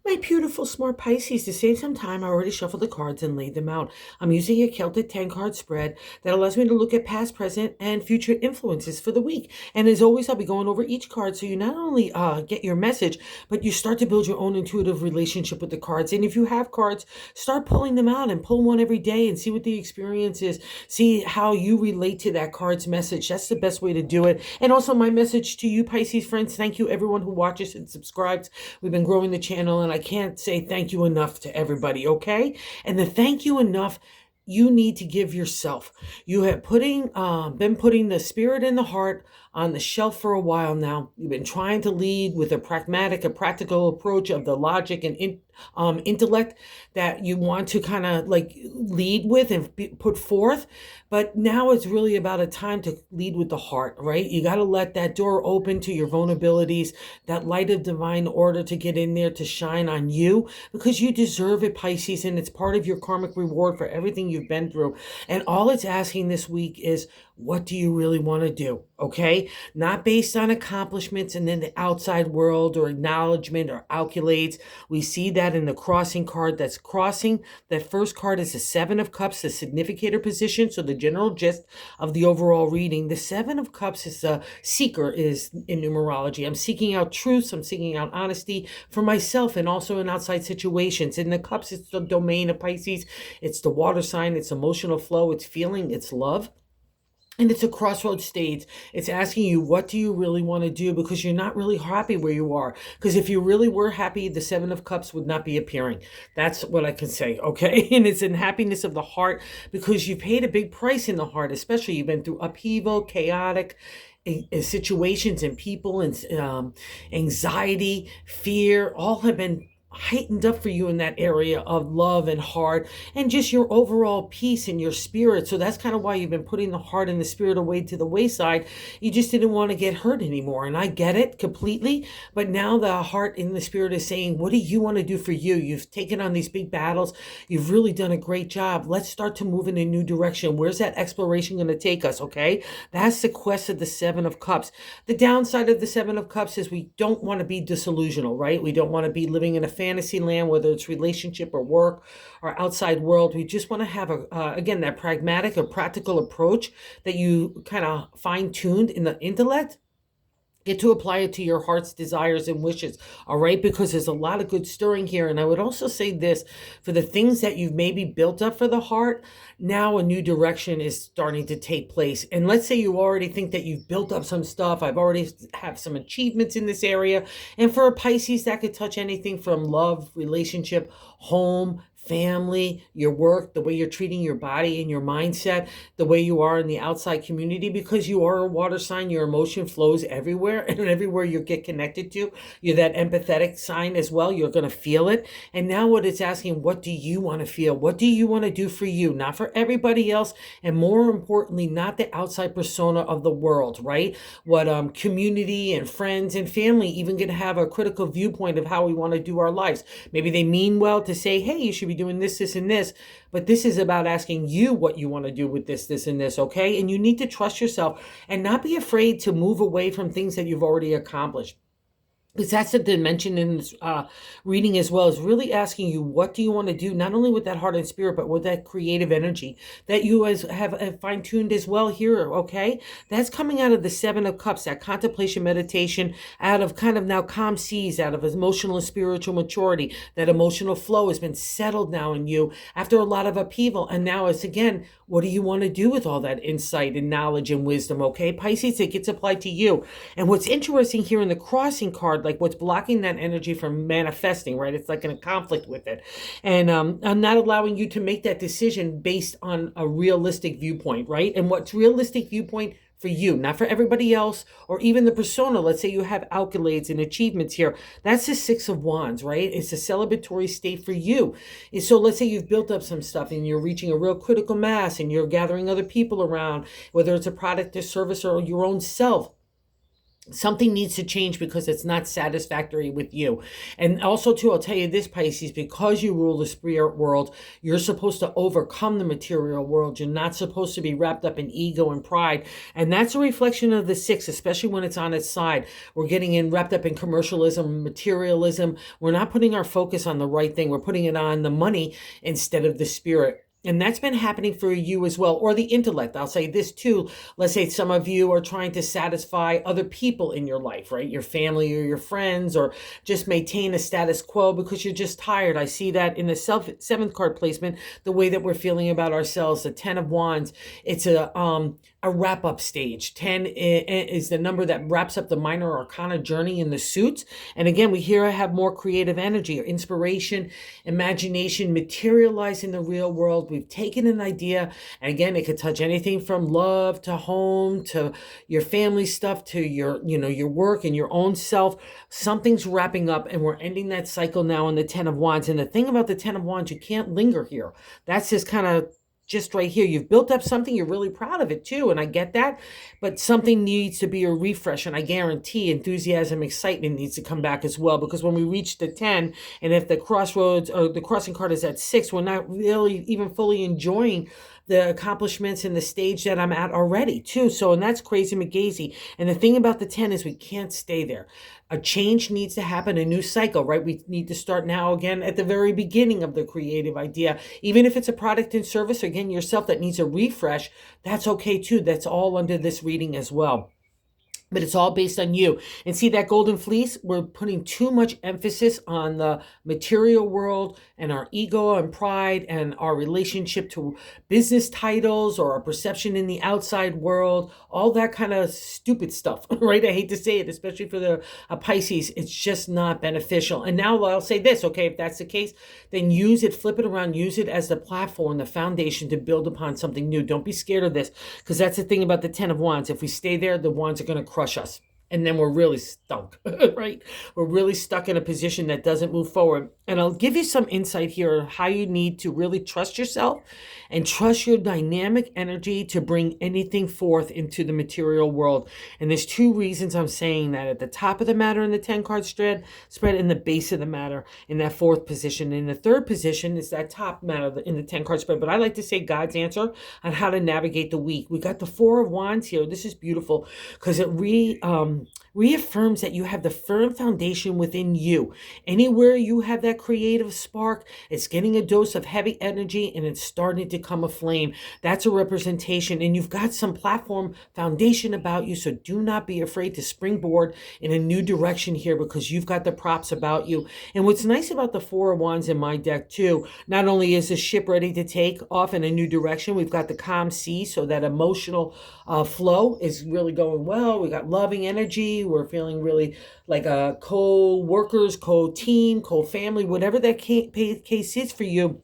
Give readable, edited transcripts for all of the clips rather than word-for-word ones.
My beautiful, smart Pisces, to save some time, I already shuffled the cards and laid them out. I'm using a Celtic 10 card spread that allows me to look at past, present, and future influences for the week. And as always, I'll be going over each card so you not only get your message, but you start to build your own intuitive relationship with the cards. And if you have cards, start pulling them out and pull one every day and see what the experience is. See how you relate to that card's message. That's the best way to do it. And also, my message to you, Pisces friends, thank you, everyone who watches and subscribes. We've been growing the channel, and I can't say thank you enough to everybody, okay? And the thank you enough you need to give yourself. You have been putting the spirit and the heart on the shelf for a while now. You've been trying to lead with a practical approach of the logic and intellect that you want to kind of like lead with and put forth. But now it's really about a time to lead with the heart, right? You got to let that door open to your vulnerabilities, that light of divine order to get in there to shine on you, because you deserve it, Pisces, and it's part of your karmic reward for everything you've been through. And all it's asking this week is, what do you really want to do? Okay? Not based on accomplishments and then the outside world or acknowledgement or accolades. We see that in the crossing card that's crossing. That first card is the Seven of Cups, the significator position. So the general gist of the overall reading. The Seven of Cups is a seeker, is in numerology. I'm seeking out truths. I'm seeking out honesty for myself and also in outside situations. In the cups, it's the domain of Pisces. It's the water sign. It's emotional flow. It's feeling. It's love. And it's a crossroads stage. It's asking you, what do you really want to do? Because you're not really happy where you are. Because if you really were happy, the Seven of Cups would not be appearing. That's what I can say, okay? And it's in happiness of the heart because you paid a big price in the heart, especially you've been through upheaval, chaotic situations and people and anxiety, fear, all have been heightened up for you in that area of love and heart and just your overall peace in your spirit. So that's kind of why you've been putting the heart and the spirit away to the wayside. You just didn't want to get hurt anymore. And I get it completely. But now the heart and the spirit is saying, what do you want to do for you? You've taken on these big battles. You've really done a great job. Let's start to move in a new direction. Where's that exploration going to take us? Okay. That's the quest of the Seven of Cups. The downside of the Seven of Cups is we don't want to be disillusional, right? We don't want to be living in a fantasy land, whether it's relationship or work or outside world. We just want to have again, that pragmatic or practical approach that you kind of fine tuned in the intellect. Get to apply it to your heart's desires and wishes, all right? Because there's a lot of good stirring here. And I would also say this, for the things that you've maybe built up for the heart, now a new direction is starting to take place. And let's say you already think that you've built up some stuff. I've already have some achievements in this area. And for a Pisces, that could touch anything from love, relationship, home, family, your work, the way you're treating your body and your mindset, the way you are in the outside community, because you are a water sign, your emotion flows everywhere, and everywhere you get connected to, you're that empathetic sign as well. You're going to feel it. And now what it's asking, what do you want to feel? What do you want to do for you? Not for everybody else. And more importantly, not the outside persona of the world, right? What community and friends and family even going to have a critical viewpoint of how we want to do our lives. Maybe they mean well to say, hey, you should be doing this, this, and this. But this is about asking you what you want to do with this, this, and this, okay? And you need to trust yourself and not be afraid to move away from things that you've already accomplished. Because that's a dimension in this reading as well, is really asking you, what do you want to do, not only with that heart and spirit, but with that creative energy that you have fine-tuned as well here, okay? That's coming out of the Seven of Cups, that contemplation meditation, out of kind of now calm seas, out of emotional and spiritual maturity. That emotional flow has been settled now in you after a lot of upheaval. And now it's, again, what do you want to do with all that insight and knowledge and wisdom, okay? Pisces, it gets applied to you. And what's interesting here in the crossing card, like what's blocking that energy from manifesting, right? It's like in a conflict with it. And I'm not allowing you to make that decision based on a realistic viewpoint, right? And what's realistic viewpoint for you, not for everybody else, or even the persona. Let's say you have accolades and achievements here. That's the Six of Wands, right? It's a celebratory state for you. And so let's say you've built up some stuff and you're reaching a real critical mass and you're gathering other people around, whether it's a product or service or your own self. Something needs to change because it's not satisfactory with you. And also too, I'll tell you this, Pisces, because you rule the spirit world, you're supposed to overcome the material world. You're not supposed to be wrapped up in ego and pride. And that's a reflection of the six, especially when it's on its side. We're getting wrapped up in commercialism, materialism. We're not putting our focus on the right thing. We're putting it on the money instead of the spirit. And that's been happening for you as well, or the intellect. I'll say this too. Let's say some of you are trying to satisfy other people in your life, right? Your family or your friends, or just maintain a status quo because you're just tired. I see that in the seventh card placement, the way that we're feeling about ourselves, the 10 of Wands. It's a wrap-up stage. 10 is the number that wraps up the minor arcana journey in the suits. And again, we here have more creative energy or inspiration, imagination, materialize in the real world. We've taken an idea, and again, it could touch anything from love to home to your family stuff to your, your work and your own self. Something's wrapping up, and we're ending that cycle now in the 10 of Wands. And the thing about the 10 of Wands, you can't linger here. That's just right here. You've built up something. You're really proud of it too. And I get that, but something needs to be a refresh. And I guarantee enthusiasm, excitement needs to come back as well, because when we reach the 10, and if the crossroads or the crossing card is at 6, we're not really even fully enjoying the accomplishments and the stage that I'm at already too. So, and that's crazy McGazy. And the thing about the 10 is we can't stay there. A change needs to happen, a new cycle, right? We need to start now again at the very beginning of the creative idea. Even if it's a product and service, again, yourself that needs a refresh, that's okay too. That's all under this reading as well. But it's all based on you. And see that golden fleece, we're putting too much emphasis on the material world and our ego and pride and our relationship to business titles or our perception in the outside world, all that kind of stupid stuff, right? I hate to say it, especially for the Pisces. It's just not beneficial. And now I'll say this, okay, if that's the case, then use it, flip it around, use it as the platform, the foundation to build upon something new. Don't be scared of this, because that's the thing about the 10 of Wands. If we stay there, the Wands are going to crush us. And then we're really stuck, right? We're really stuck in a position that doesn't move forward. And I'll give you some insight here on how you need to really trust yourself and trust your dynamic energy to bring anything forth into the material world. And there's 2 reasons I'm saying that: at the top of the matter in the 10 card spread, in the base of the matter in that 4th position. In the 3rd position is that top matter in the 10 card spread. But I like to say God's answer on how to navigate the week. We got the 4 of Wands here. This is beautiful because it reaffirms that you have the firm foundation within you. Anywhere you have that creative spark, it's getting a dose of heavy energy and it's starting to come aflame. That's a representation, and you've got some platform foundation about you, so do not be afraid to springboard in a new direction here, because you've got the props about you. And what's nice about the 4 of Wands in my deck too, not only is the ship ready to take off in a new direction, we've got the calm sea, so that emotional flow is really going well. We got loving energy. We're feeling really like a co-workers, co-team, co-family, whatever that case is for you.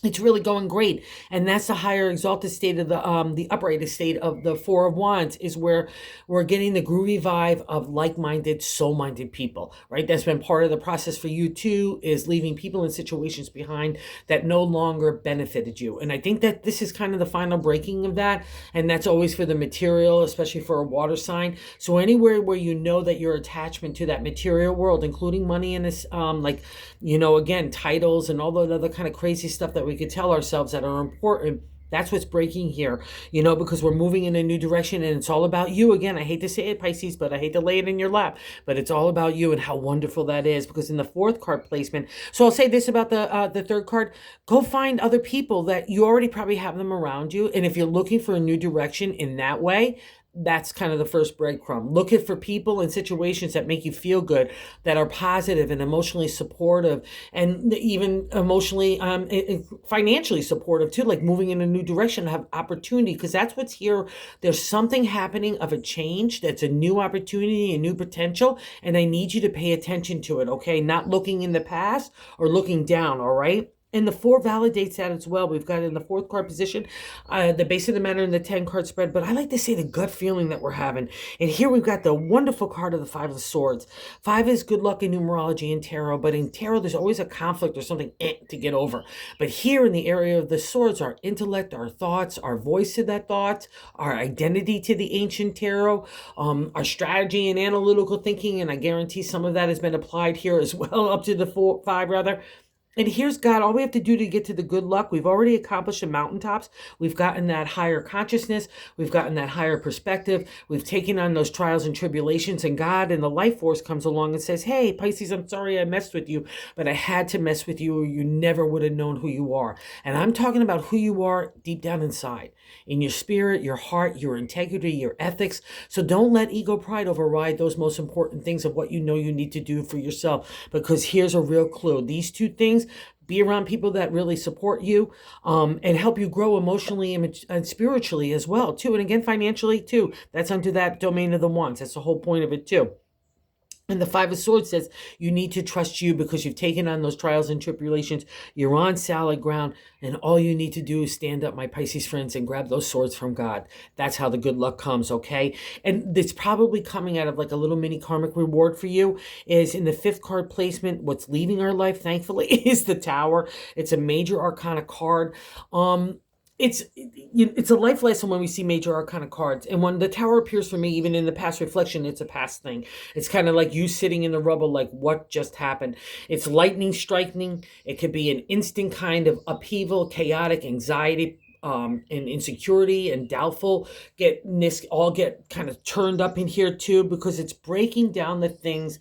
It's really going great. And that's the higher exalted state of the upright state of the 4 of Wands, is where we're getting the groovy vibe of like-minded, soul-minded people, right? That's been part of the process for you too, is leaving people in situations behind that no longer benefited you. And I think that this is kind of the final breaking of that. And that's always for the material, especially for a water sign. So anywhere where you know that your attachment to that material world, including money and this, again, titles and all the other kind of crazy stuff that we could tell ourselves that are important, that's what's breaking here, because we're moving in a new direction, and it's all about you. Again, I hate to say it, Pisces, but I hate to lay it in your lap, but it's all about you and how wonderful that is. Because in the 4th card placement, so I'll say this about the 3rd card: go find other people that you already probably have them around you, and if you're looking for a new direction in that way, that's kind of the first breadcrumb. Looking for people and situations that make you feel good, that are positive and emotionally supportive, and even emotionally, financially supportive too, like moving in a new direction, have opportunity, because that's what's here. There's something happening of a change that's a new opportunity, a new potential, and I need you to pay attention to it, okay? Not looking in the past or looking down, all right? And the 4 validates that as well. We've got in the 4th card position, the base of the matter in the 10 card spread. But I like to say the gut feeling that we're having. And here we've got the wonderful card of the 5 of Swords. 5 is good luck in numerology and tarot. But in tarot, there's always a conflict or something to get over. But here in the area of the swords, our intellect, our thoughts, our voice to that thought, our identity to the ancient tarot, our strategy and analytical thinking. And I guarantee some of that has been applied here as well, up to the 5 rather. And here's God. All we have to do to get to the good luck, we've already accomplished the mountaintops. We've gotten that higher consciousness. We've gotten that higher perspective. We've taken on those trials and tribulations. And God and the life force comes along and says, hey, Pisces, I'm sorry I messed with you, but I had to mess with you or you never would have known who you are. And I'm talking about who you are deep down inside, in your spirit, your heart, your integrity, your ethics. So don't let ego pride override those most important things of what you know you need to do for yourself. Because here's a real clue. These 2 things, be around people that really support you and help you grow emotionally and spiritually as well, too. And again, financially, too. That's under that domain of the wands. That's the whole point of it, too. And the 5 of Swords says you need to trust you because you've taken on those trials and tribulations. You're on solid ground, and all you need to do is stand up, my Pisces friends, and grab those swords from God. That's how the good luck comes, okay? And it's probably coming out of like a little mini karmic reward for you is in the 5th card placement. What's leaving our life, thankfully, is the Tower. It's a major arcana card. It's a life lesson when we see major arcana cards. And when the Tower appears for me, even in the past reflection, it's a past thing. It's kind of like you sitting in the rubble, like what just happened. It's lightning striking. It could be an instant kind of upheaval, chaotic anxiety, and insecurity and doubtful all get kind of turned up in here too, because it's breaking down the things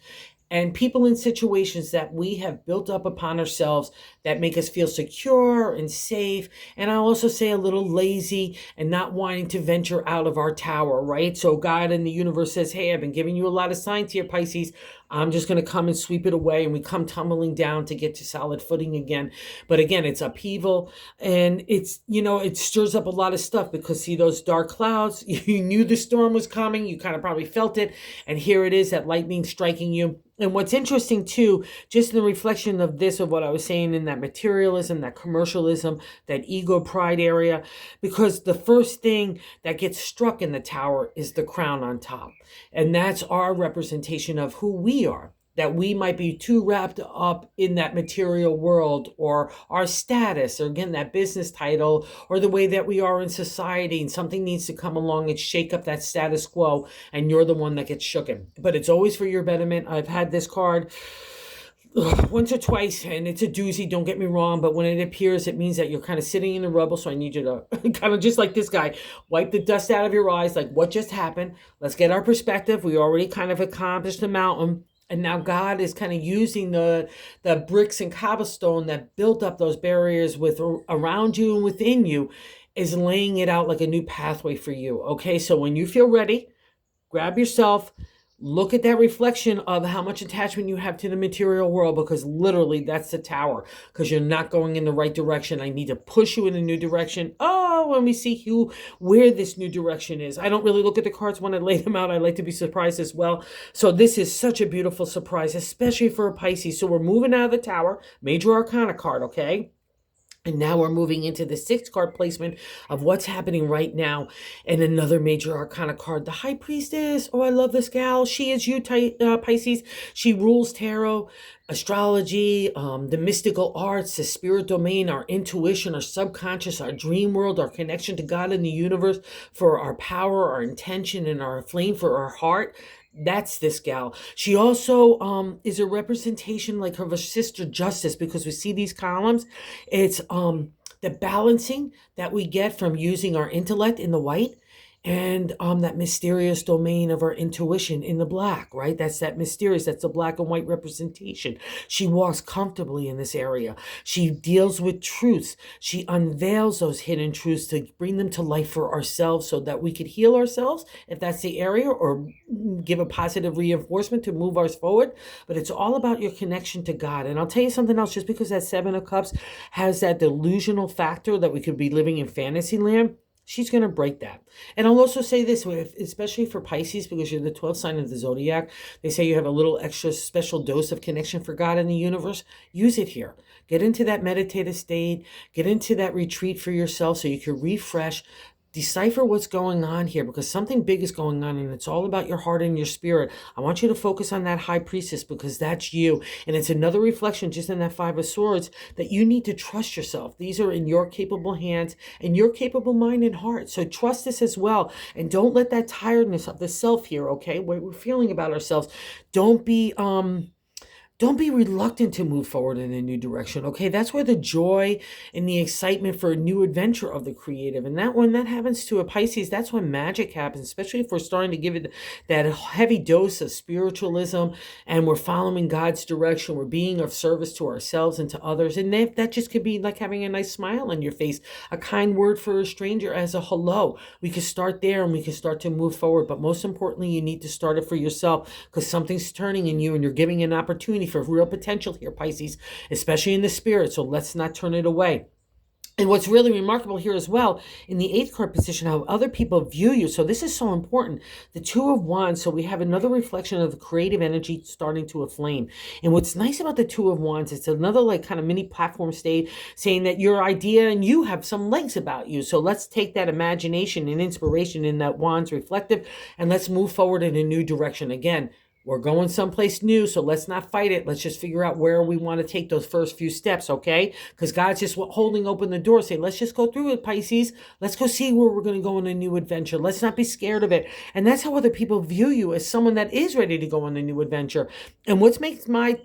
and people in situations that we have built up upon ourselves that make us feel secure and safe. And I also say a little lazy and not wanting to venture out of our tower, right? So God in the universe says, hey, I've been giving you a lot of signs here, Pisces. I'm just going to come and sweep it away. And we come tumbling down to get to solid footing again. But again, it's upheaval. And it's, it stirs up a lot of stuff because see those dark clouds, you knew the storm was coming. You kind of probably felt it. And here it is, that lightning striking you. And what's interesting too, just in the reflection of this, of what I was saying in that materialism, that commercialism, that ego pride area, because the first thing that gets struck in the Tower is the crown on top. And that's our representation of who we are. That we might be too wrapped up in that material world or our status or again, that business title or the way that we are in society, and something needs to come along and shake up that status quo and you're the one that gets shooken. But it's always for your betterment. I've had this card once or twice and it's a doozy, don't get me wrong, but when it appears it means that you're kind of sitting in the rubble. So I need you to kind of just like this guy, wipe the dust out of your eyes, like what just happened. Let's get our perspective. We already kind of accomplished the mountain. And now God is kind of using the bricks and cobblestone that built up those barriers around you and within you, is laying it out like a new pathway for you. Okay, so when you feel ready, grab yourself, look at that reflection of how much attachment you have to the material world, because literally that's the Tower, because you're not going in the right direction. I need to push you in a new direction. Oh, when we see where this new direction is. I don't really look at the cards when I lay them out. I like to be surprised as well. So this is such a beautiful surprise, especially for a Pisces. So we're moving out of the Tower, major arcana card, okay? And now we're moving into the 6th card placement of what's happening right now. And another major arcana card, the High Priestess. Oh, I love this gal. She is you, Pisces. She rules tarot, astrology, the mystical arts, the spirit domain, our intuition, our subconscious, our dream world, our connection to God and the universe, for our power, our intention, and our flame for our heart. That's this gal. She also is a representation like of her sister Justice, because we see these columns. It's the balancing that we get from using our intellect in the white and that mysterious domain of our intuition in the black, right? That's the black and white representation. She walks comfortably in this area. She deals with truths. She unveils those hidden truths to bring them to life for ourselves so that we could heal ourselves, if that's the area, or give a positive reinforcement to move us forward. But it's all about your connection to God. And I'll tell you something else, just because that 7 of Cups has that delusional factor that we could be living in fantasy land, she's going to break that. And I'll also say this, especially for Pisces, because you're the 12th sign of the zodiac, they say you have a little extra special dose of connection for God and the universe. Use it here. Get into that meditative state, get into that retreat for yourself so you can refresh, decipher what's going on here, because something big is going on, and it's all about your heart and your spirit. I want you to focus on that high priestess, because that's you. And it's another reflection just in that Five of Swords that you need to trust yourself. These are in your capable hands and your capable mind and heart. So trust this as well. And don't let that tiredness of the self here, okay, what we're feeling about ourselves, don't be reluctant to move forward in a new direction, okay? That's where the joy and the excitement for a new adventure of the creative. And that when that happens to a Pisces, that's when magic happens, especially if we're starting to give it that heavy dose of spiritualism and we're following God's direction. We're being of service to ourselves and to others. And that just could be like having a nice smile on your face, a kind word for a stranger as a hello. We could start there and we can start to move forward. But most importantly, you need to start it for yourself, because something's turning in you and you're giving an opportunity for real potential here, Pisces, especially in the spirit. So let's not turn it away. And what's really remarkable here as well, in the 8th card position, how other people view you. So this is so important. The Two of Wands, so we have another reflection of the creative energy starting to aflame. And what's nice about the Two of Wands, it's another like kind of mini platform state saying that your idea and you have some legs about you. So let's take that imagination and inspiration in that Wands reflective and let's move forward in a new direction. Again, we're going someplace new, so let's not fight it. Let's just figure out where we want to take those first few steps, okay? Because God's just holding open the door, saying, let's just go through it, Pisces. Let's go see where we're going to go on a new adventure. Let's not be scared of it. And that's how other people view you, as someone that is ready to go on a new adventure. And what makes my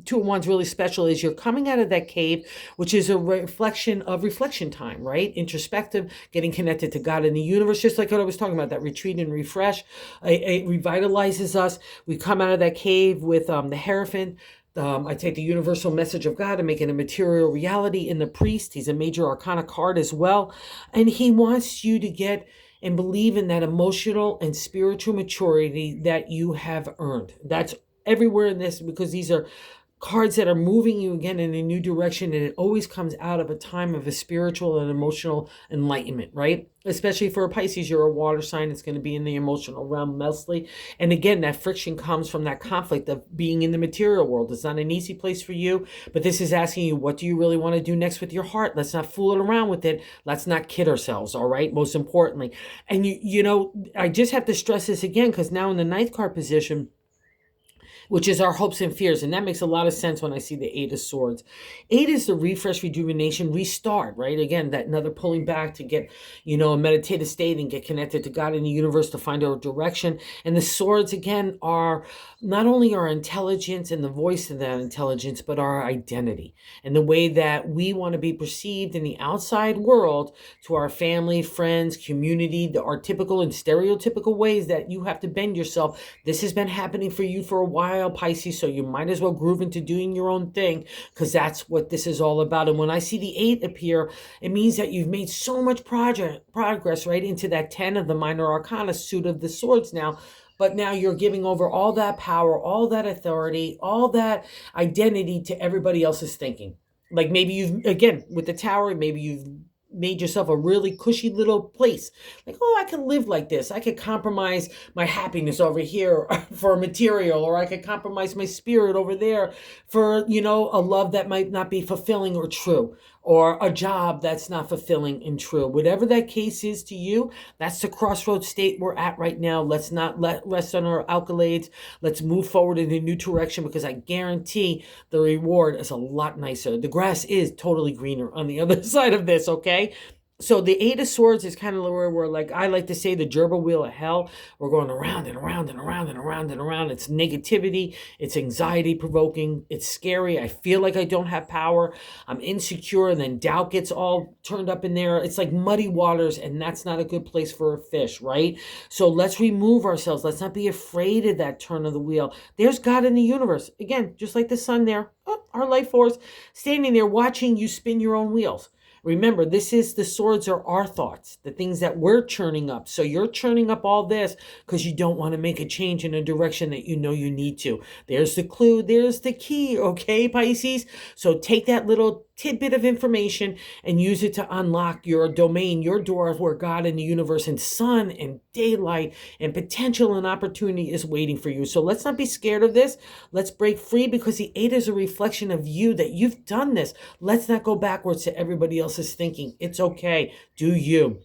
Two of Wands really special is you're coming out of that cave, which is a reflection of reflection time, right? Introspective, getting connected to God and the universe, just like what I was talking about, that retreat and refresh. It revitalizes us. We come out of that cave with the Hierophant. I take the universal message of God and make it a material reality in the priest. He's a major arcana card as well. And he wants you to get and believe in that emotional and spiritual maturity that you have earned. That's everywhere in this, because these are cards that are moving you again in a new direction, and it always comes out of a time of a spiritual and emotional enlightenment, right? Especially for a Pisces, you're a water sign. It's going to be in the emotional realm mostly. And again, that friction comes from that conflict of being in the material world. It's not an easy place for you, but this is asking you, what do you really want to do next with your heart? Let's not fool it around with it. Let's not kid ourselves, all right? Most importantly. And you know, I just have to stress this again, because now in the 9th card position, which is our hopes and fears. And that makes a lot of sense when I see the 8 of Swords. 8 is the refresh, rejuvenation, restart, right? Again, that another pulling back to get, a meditative state and get connected to God and the universe to find our direction. And the Swords, again, are not only our intelligence and the voice of that intelligence, but our identity and the way that we want to be perceived in the outside world to our family, friends, community, our typical and stereotypical ways that you have to bend yourself. This has been happening for you for a while, Pisces, so you might as well groove into doing your own thing, because that's what this is all about. And when I see the 8 appear, it means that you've made so much progress right into that 10 of the minor arcana suit of the Swords now. But now you're giving over all that power, all that authority, all that identity to everybody else's thinking. Like maybe you've, again, with the Tower, maybe you've made yourself a really cushy little place. Like, oh, I can live like this. I could compromise my happiness over here for material, or I could compromise my spirit over there for, a love that might not be fulfilling or true, or a job that's not fulfilling and true. Whatever that case is to you, that's the crossroads state we're at right now. Let's not rest on our accolades. Let's move forward in a new direction, because I guarantee the reward is a lot nicer. The grass is totally greener on the other side of this, okay? So the 8 of Swords is kind of where we're like, I like to say, the gerbil wheel of hell. We're going around and around and around and around and around. It's negativity. It's anxiety provoking. It's scary. I feel like I don't have power. I'm insecure. And then doubt gets all turned up in there. It's like muddy waters, and that's not a good place for a fish, right? So let's remove ourselves. Let's not be afraid of that turn of the wheel. There's God in the universe. Again, just like the sun there, our life force, standing there watching you spin your own wheels. Remember, the Swords are our thoughts, the things that we're churning up. So you're churning up all this because you don't want to make a change in a direction that you know you need to. There's the clue. There's the key. Okay, Pisces? So take that little tidbit of information and use it to unlock your domain, your door where God and the universe and sun and daylight and potential and opportunity is waiting for you. So let's not be scared of this. Let's break free, because the 8 is a reflection of you, that you've done this. Let's not go backwards to everybody else's thinking. It's okay. Do you.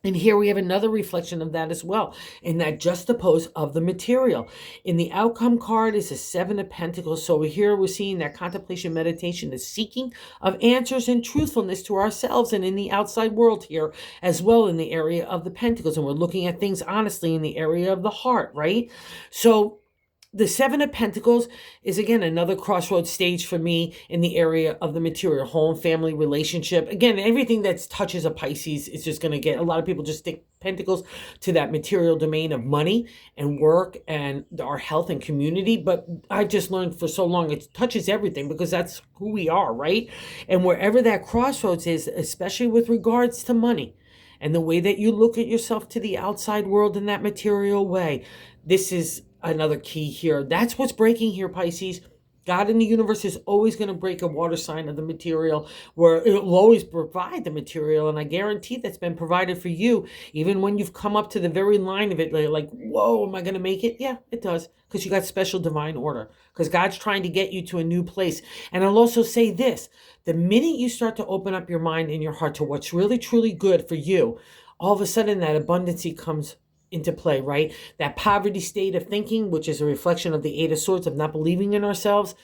And here we have another reflection of that as well, in that juxtapose of the material. In the outcome card is a 7 of Pentacles. So here we're seeing that contemplation, meditation, the seeking of answers and truthfulness to ourselves and in the outside world here, as well in the area of the Pentacles. And we're looking at things honestly in the area of the heart, right? So the 7 of Pentacles is, again, another crossroads stage for me in the area of the material, home, family, relationship. Again, everything that touches a Pisces is just going to get, a lot of people just stick Pentacles to that material domain of money and work and our health and community. But I've just learned for so long, it touches everything, because that's who we are, right? And wherever that crossroads is, especially with regards to money and the way that you look at yourself to the outside world in that material way, this is another key here. That's what's breaking here, Pisces. God in the universe is always going to break a water sign of the material, where it will always provide the material. And I guarantee that's been provided for you, even when you've come up to the very line of it, like, whoa, am I going to make it? Yeah, it does, because you got special divine order, because God's trying to get you to a new place. And I'll also say this, the minute you start to open up your mind and your heart to what's really, truly good for you, all of a sudden that abundancy comes into play, right? That poverty state of thinking, which is a reflection of the 8 of Swords, of not believing in ourselves,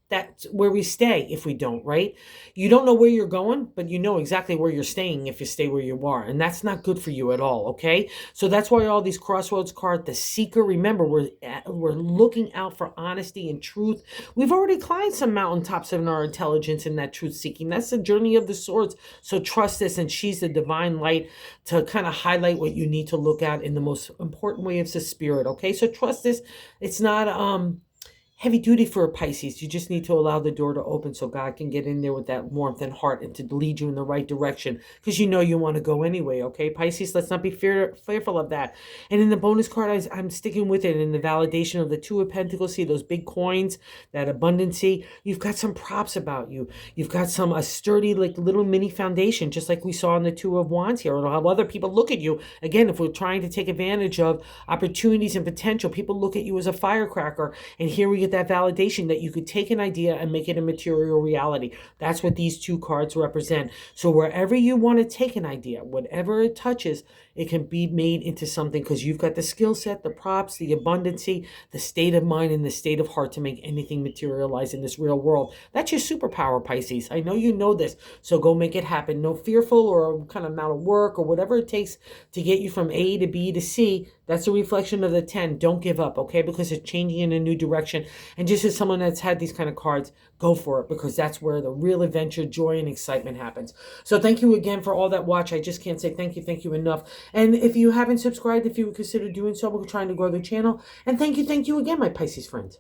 that's where we stay if we don't, right? You don't know where you're going, but you know exactly where you're staying if you stay where you are. And that's not good for you at all, okay? So that's why all these crossroads cards, the seeker, remember, we're looking out for honesty and truth. We've already climbed some mountaintops in our intelligence in that truth seeking. That's the journey of the swords. So trust this, and she's the divine light to kind of highlight what you need to look at in the most important way of the spirit, okay? So trust this. It's not heavy duty for a Pisces. You just need to allow the door to open so God can get in there with that warmth and heart and to lead you in the right direction, because you know you want to go anyway, okay, Pisces? Let's not be fearful of that. And in the bonus card, I'm sticking with it in the validation of the 2 of Pentacles. See those big coins, that abundancy. You've got some props about you. You've got a sturdy, like, little mini foundation, just like we saw in the 2 of Wands here. It'll have other people look at you. Again, if we're trying to take advantage of opportunities and potential, people look at you as a firecracker. And here we get that validation that you could take an idea and make it a material reality. That's what these 2 cards represent. So wherever you want to take an idea, whatever it touches, it can be made into something, because you've got the skill set, the props, the abundancy, the state of mind, and the state of heart to make anything materialize in this real world. That's your superpower, Pisces. I know you know this, so go make it happen. No fearful or kind of amount of work or whatever it takes to get you from A to B to C. That's a reflection of the 10. Don't give up, okay? Because it's changing in a new direction. And just as someone that's had these kind of cards, go for it, because that's where the real adventure, joy, and excitement happens. So thank you again for all that watch. I just can't say thank you enough. And if you haven't subscribed, if you would consider doing so, we're trying to grow the channel. And thank you again, my Pisces friends.